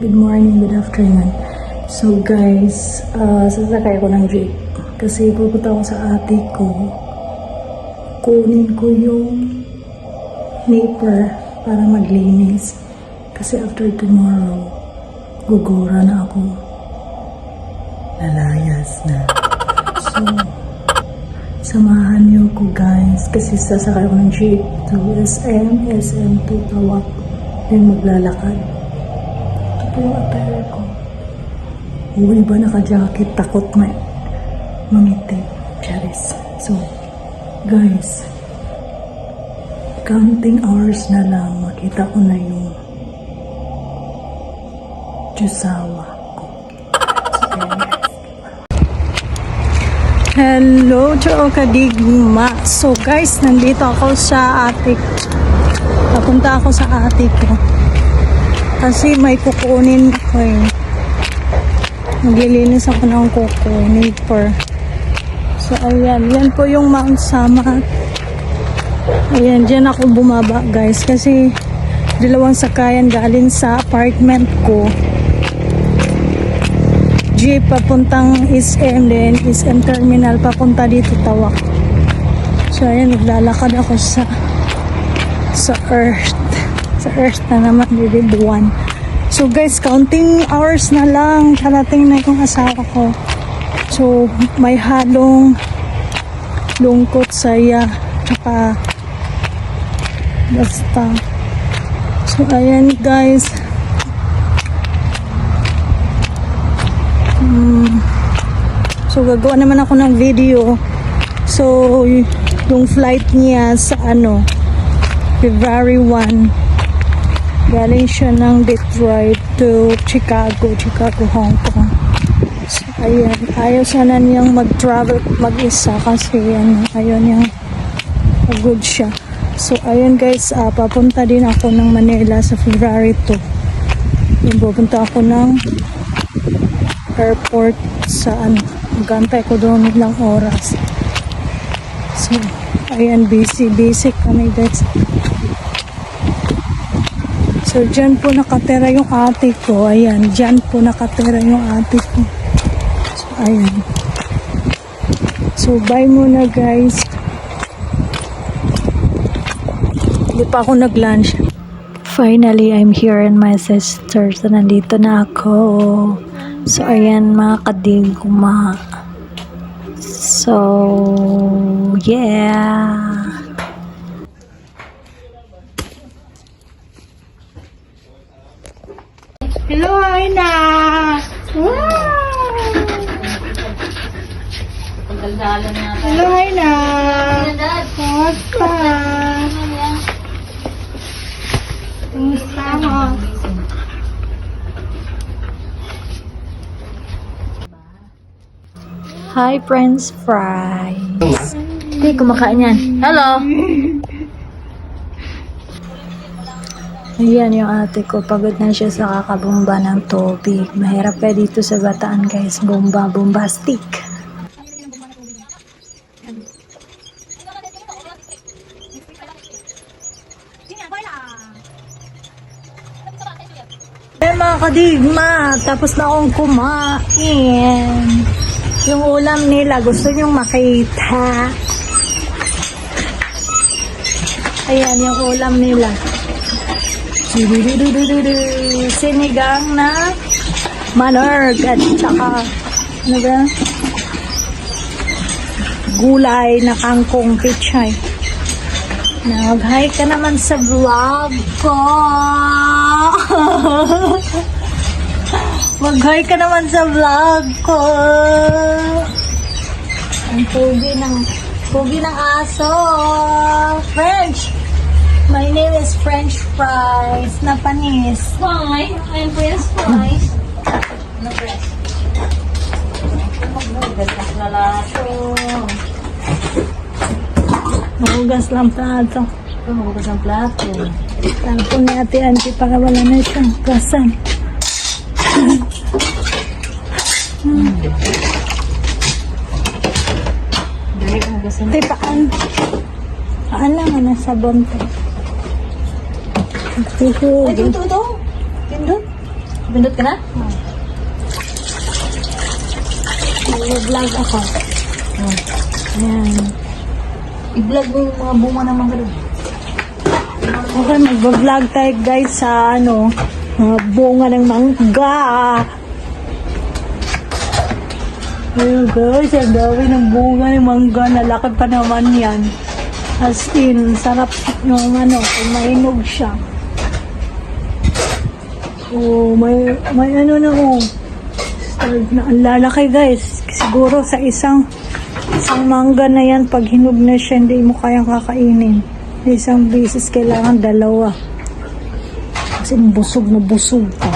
Good morning, good afternoon. So guys, sasakay ako ng jeep kasi pupunta ako sa ate ko. Kunin ko yung neighbor para maglinis. Kasi after tomorrow, gugura na ako. Lalayas na. So, samahan niyo ko guys kasi sasakay ako ng jeep to SM to Tawak. Then maglalakad. Ito yung attire ko. Uy ba naka-jacket? Takot mamiti. Charis. So, guys, counting hours na lang makita ko na yung Diyosawa ko. So, hello, Choo Kadigma. So guys, nandito ako sa ate ko. Papunta ako sa ate ko. Kasi may kukunin ko eh. Maglilinis ako ng kuko, neighbor. So ayan, yan po yung Mount Samat. Ayan, dyan ako bumaba guys. Kasi dalawang sakayan galing sa apartment ko. Jeep papuntang SM, then SM Terminal papunta dito Tawak. So ayan, naglalakad ako sa Earth. Sa Earth na naman, Buwan. So guys, counting hours na lang karating na yung asawa ko. So may halong lungkot, saya, tsaka basta. So ayan guys, so gagawa naman ako ng video. So yung flight niya sa February 1, galing siya ng Detroit to Chicago, Hong Kong. So ayan, ayaw sana niyang mag-travel mag-isa kasi ayaw niyang pagod siya. So ayan guys, papunta din ako ng Manila sa February 2. Yung pupunta ako ng airport sa magantay ko doon ilang oras. So ayan, busy kami guys. So dyan po nakatira yung ate ko. Ayan, dyan po nakatira yung ate ko. So ayan. So bye muna guys. Hindi pa ako nag-lunch. Finally, I'm here and my sister. So nandito na ako. So ayan mga kadigma. So yeah. Hello, Aina! Wow! Hello, Aina! Kumusta? Kumusta mo? Hi, French fries. Hindi, kumakain yan. Hello! Ayan yung ate ko. Pagod na siya sa kakabomba ng tubig. Mahirap pa dito sa Bataan guys. Bombastic. Eh mga kadigma, tapos na akong kumain. Yung ulam nila, gusto nyong makita. Ayan yung ulam nila. Sinigang na manok at saka gulay na kangkong pichay. Nag-hi ka naman sa vlog ko. Mag-hi ka naman sa vlog ko. Ang pugi ng aso. French. My name is French fries na panis. Why? I'm French fries. No breast. Mahugas lang plato. Mahugas ang plato. Tapos ni Ate Auntie para wala na siyang kasan. Ate, paan lang na sabon to. Ay, ito. Pindot. Pindot ka na? Mag-vlog ako. Ayan. I-vlog mo yung mga bunga ng mga doon. Okay, mag-vlog tayo guys sa ano, mga bunga ng mangga. Ayun guys, ang dami ng bunga ng mangga. Nalaki pa naman yan. As in, sarap yung ano, kung mainog siya. Oh, may ano na oh. Start na ang lalaki guys. Siguro sa isang mangga na yan, pag hinog na siya, hindi mo kayang kakainin. Isang beses kailangan dalawa. Kasi busog na busog ka.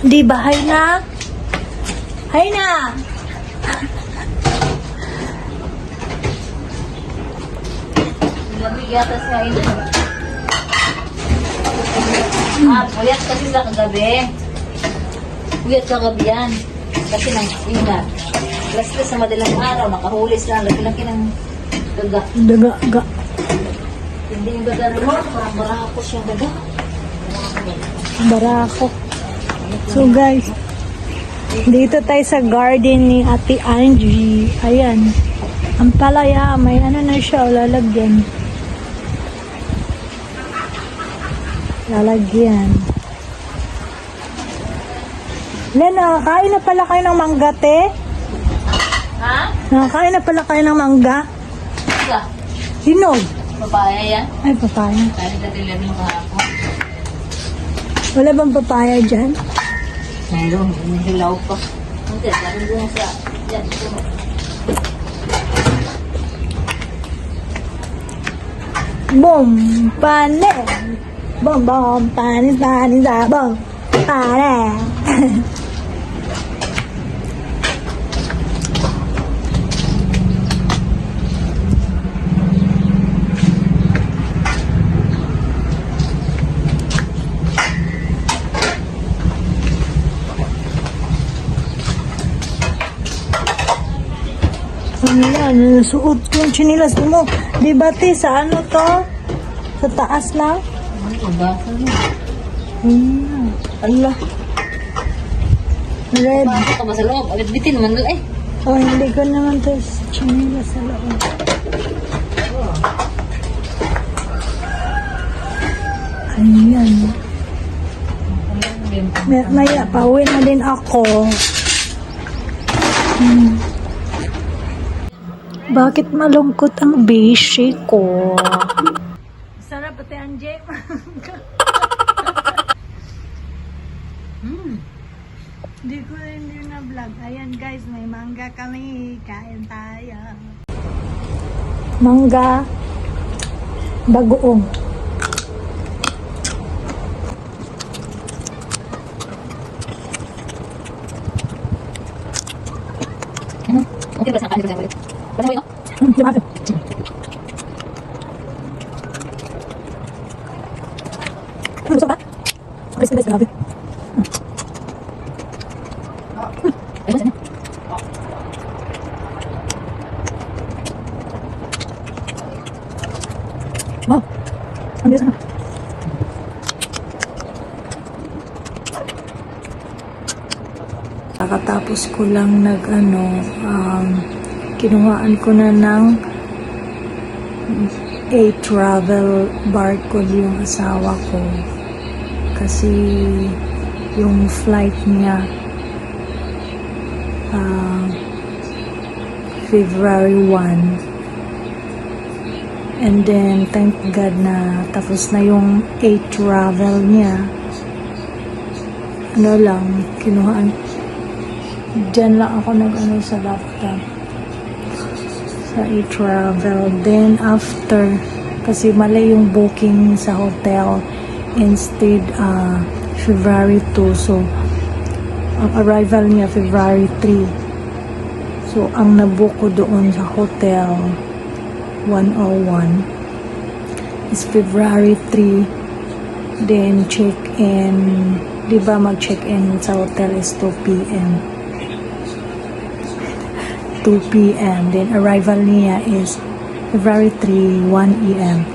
Di ba, Hayna? Hayna! Gabi yata sa ino. Puyat kasi sa kagabi. Puyat sa kagabi yan. Kasi nang ingat. Laslas sa madalang araw, makahulis lang. Laki-laki ng gaga. Daga. Hindi yung gaga mo, parang barakos yung gaga. Barako. So guys, dito tayo sa garden ni Ate Angie. Ayan. Ang palaya, may ano na siya, lalagyan. Lalagyan. Lena, nakakain na pala kayo ng mangga, te? Ha? Nakakain na pala kayo ng mangga? Isa. Hinog. Papaya yan. Ay, papaya. Kaya natin lang yung kahapon. Wala bang papaya dyan? Meron, hilaw pa. Hindi, parang doon sa... Yan, ito. Boom, pane. Boom, boom, panis, boom, pane. Ano yan? Suot ko yung chinilas mo. Di ba, te, sa ano to? Sa taas lang? Ano ba? Allah. Red. Pasok ka ba sa loob? Agad bitin naman doon eh. Oh, hindi ko naman to chinilas sa loob. Ayan. Maya, pauwi na din ako. Bakit malungkot ang bishi ko? Sarap pati ang jam. Hindi ko rin yun na vlog. Ayan guys, may mangga kami. Kain tayo. Mangga bagoong. Okay ba sa kanin ko sa ulit? Ano mo yun? Diba? Gusto ba? Okay, guys, grabe. Ay, saan? Wow. Ang bilis na. Kakatapos ko lang kinuhaan ko na ng travel barcode yung asawa ko. Kasi yung flight niya February 1. And then, thank God na tapos na yung travel niya. Ano lang, kinuhaan. Diyan lang ako sa laptop. Sa travel. Then, after, kasi mali yung booking sa hotel. Instead, February 2. So, ang arrival niya, February 3. So, ang nabook ko doon sa hotel, 101, is February 3. Then, check-in. Diba mag-check-in sa hotel is 2 p.m. 2 p.m. Then, arrival niya is February 3, 1 a.m.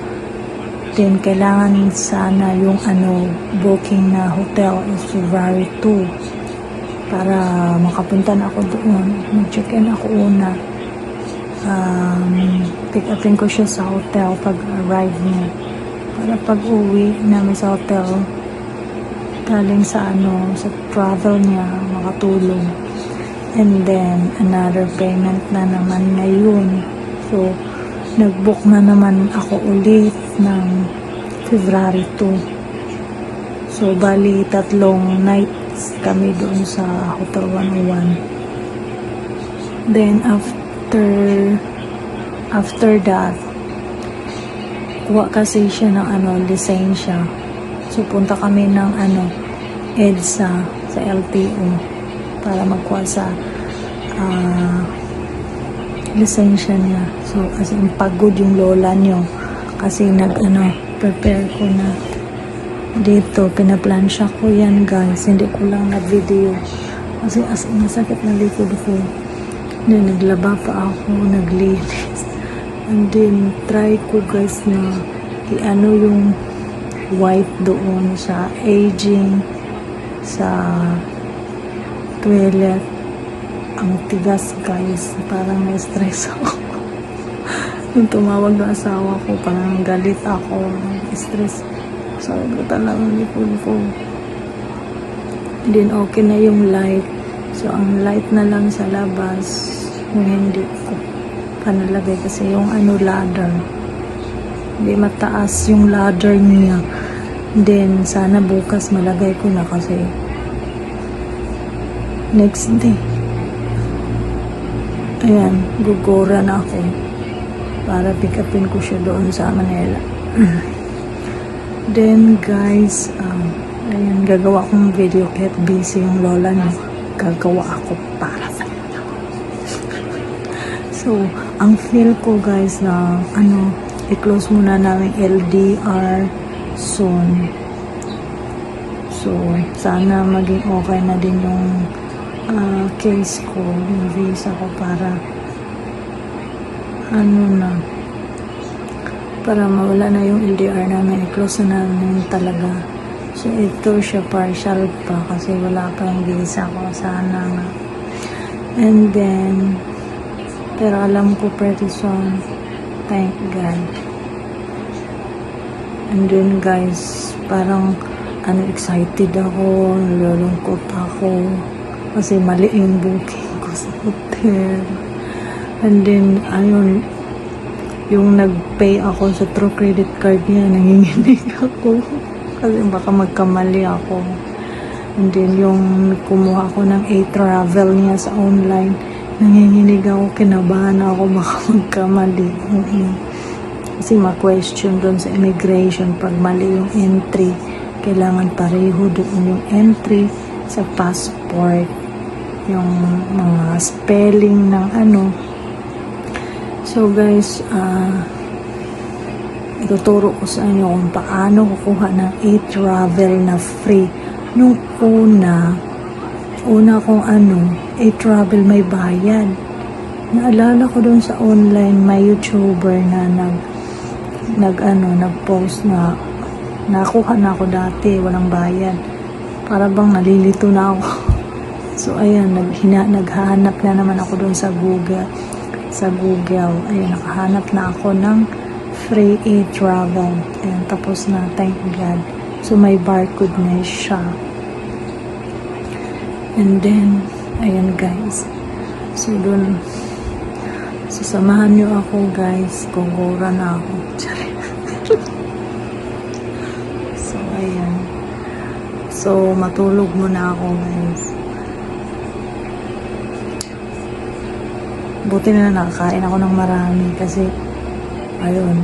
Then, kailangan sana yung booking na hotel is February 2 para makapunta na ako doon. Mag-check-in ako una. Pick upin ko siya sa hotel pag arrive niya. Para pag uwi namin sa hotel, galing sa sa travel niya, makatulong. And then, another payment na naman ngayon. So, nag-book na naman ako ulit ng February 2. So, bali 3 nights kami doon sa Hotel 101. Then, after that, kuha kasi siya ng lisensya. So, punta kami ng EDSA sa LTO para magkuha sa lisensya niya. So, as in, pagod yung lola niyo kasi prepare ko na dito, pinaplansya ko yan guys, hindi ko lang na video kasi as in, masakit na likod ko. Then, naglaba pa ako, naglinis, and then try ko guys na yung white doon sa aging sa toilet. Ang tigas guys, parang na-stress ako. Nung tumawag na asawa ko, parang galit ako, stress. Sabi ko talagang likod ko. Then okay na yung light. So ang light na lang sa labas, yung hindi ko panalagay kasi yung ladder. Hindi mataas yung ladder niya. Then sana bukas malagay ko na kasi next day. Ayan, gugura na ako para pick upin ko siya doon sa Manila. Then guys, ayan, gagawa akong video kahit busy yung lola niya. Gagawa ako para sa inyo. So, ang feel ko guys na i-close muna namin LDR soon. So, sana maging okay na din yung case ko, yung visa ko para para mawala na yung LDR namin, i-close na namin talaga. So ito siya partial pa kasi wala pa yung visa ko, sana nga. And then pero alam ko pretty soon, thank God. And then guys, parang excited ako, nalulungkot ako kasi mali yung booking ko sa hotel. And then, yung nag-pay ako sa True Credit Card niya, nanginginig ako. Kasi baka magkamali ako. And then, yung kumuha ako ng A-Travel niya sa online, nanginginig ako, kinabahan ako, baka magkamali. Kasi ma-question doon sa immigration, pag mali yung entry, kailangan pareho doon yung entry sa passport. Yung mga spelling ng So guys, ituturo ko sa inyo kung paano kukuha ng A-Travel na free. Nung una kong A-Travel may bayad. Naalala ko doon sa online, may YouTuber na nag-post na nakuha na ako dati, walang bayad. Para bang nalilito na ako. So, ayan, naghahanap na naman ako doon sa Google. Ayan, nakahanap na ako ng free A-Travel. Ayan, tapos na, thank God. So, may barcode na siya. And then, ayan guys. So, doon, sasamahan nyo ako guys. Gugura na ako. So, ayan. So, matulog muna ako guys. Buti na nakakain ako ng marami kasi ayun,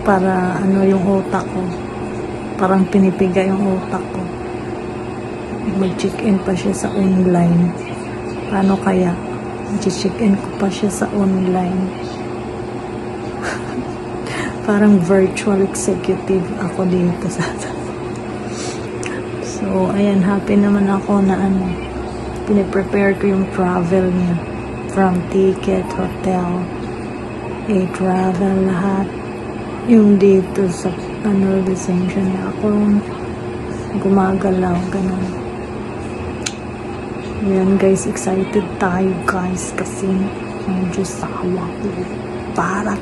para yung utak ko, parang pinipiga yung utak ko. Mag-check-in pa siya sa online. Paano kaya? Mag-check-in ko pa siya sa online. Parang virtual executive ako dito sa So, ayan, happy naman ako na piniprepare ko yung travel niya. From ticket, hotel, A-Travel, lahat. yung dito sa ano, lisensya niya. Ako gumagalaw, ganun. Yan guys, excited tayo guys kasi medyo sawa. Para